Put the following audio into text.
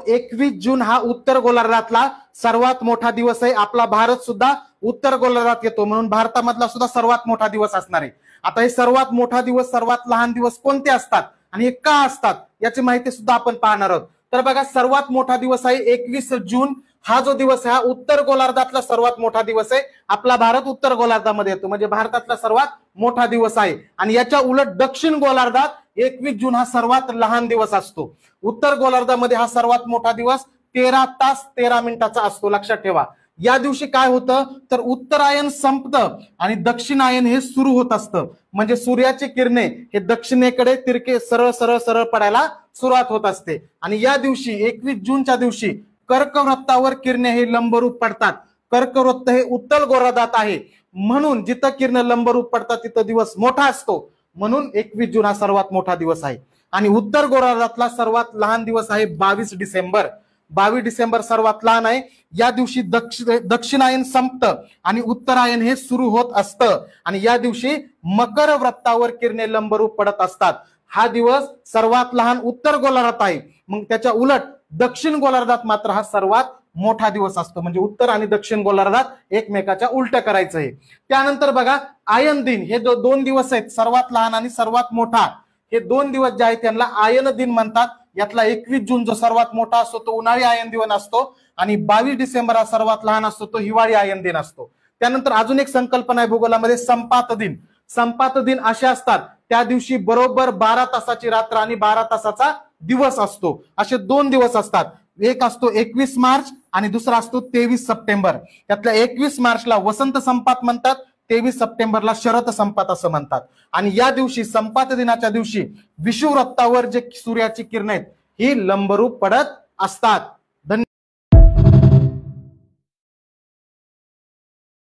21 जून हा उत्तर गोलार्धातला सर्वात मोठा दिवस आहे। आपला भारत सुद्धा उत्तर गोलार्धात येतो, म्हणून भारतामधला सुद्धा सर्वात मोठा दिवस असणार आहे। आता हे सर्वात मोठा दिवस, सर्वात लहान दिवस कोणते असतात आणि हे का असतात याची माहिती सुद्धा आपण पाहणार आहोत। तर बघा, सर्वात मोठा दिवस आहे 21 जून हा जो दिवस आहे हा उत्तर गोलार्धातला सर्वात मोठा दिवस आहे। आपला भारत उत्तर गोलार्धामध्ये येतो, म्हणजे भारतातला सर्वात मोठा दिवस आहे। आणि याच्या उलट दक्षिण गोलार्धात 21 जून हा सर्वात लहान दिवस असतो। उत्तर गोलार्धामध्ये हा सर्वात मोठा दिवस 13 तास 13 मिनिटाचा असतो, लक्षात ठेवा। या दिवशी काय होतं तर उत्तरायण संपतं आणि दक्षिणायन हे सुरू होत असतं, म्हणजे सूर्याची किरणे हे दक्षिणेकडे तिरके सरळ सरळ सरळ पडायला सुरुवात होत असते। आणि या दिवशी 21 जूनच्या दिवशी कर्कवृत्तावर किरणे हे लंबरूप पडतात। कर्कवृत्त हे उत्तर गोलार्धात आहे, म्हणून जिथं किरण लंबरूप पडतात तिथं दिवस मोठा असतो, म्हणून 21 जून हा सर्वात मोठा दिवस आहे। आणि उत्तर गोलार्धातला सर्वात लहान दिवस आहे 22 डिसेंबर। 22 डिसेंबर सर्वात लहान आहे। या दिवशी दक्षिणायन संपतं आणि उत्तरायण हे सुरू होत असतं आणि या दिवशी मकर वृत्तावर किरणे लंबरूप पडत असतात। हा दिवस सर्वात लहान उत्तर गोलार्धात आहे, मग त्याच्या उलट दक्षिण गोलार्धात मात्र हा सर्वात मोठा दिवस असतो, म्हणजे उत्तर आणि दक्षिण गोलार्धात एकमेकाच्या उलट करायचं आहे। त्यानंतर बघा, आयन दिन हे दोन दिवस आहेत, सर्वात लहान आणि सर्वात मोठा, हे दोन दिवस जे आहेत त्यांना आयन दिन म्हणतात। यातला 21 जून जो सर्वात मोठा असतो तो उन्हाळी आयन दिन असतो आणि 22 डिसेंबर हा सर्वात लहान असतो तो हिवाळी आयन दिन असतो। त्यानंतर अजून एक संकल्पना आहे भूगोलामध्ये, संपात दिन। संपात दिन असे असतात त्या दिवशी बरोबर 12 तासाची रात्र आणि 12 तासाचा दिवस असतो, असे दोन दिवस असतात। एक असतो 21 मार्च आणि दुसरा असतो 23 सप्टेंबर। त्यातल्या 21 मार्चला वसंत संपात म्हणतात, 23 सप्टेंबरला शरद संपात असं म्हणतात। आणि या दिवशी संपात दिनाच्या दिवशी विषुववृत्तावर जे सूर्याची किरण आहेत ही लंबरूप पडत असतात।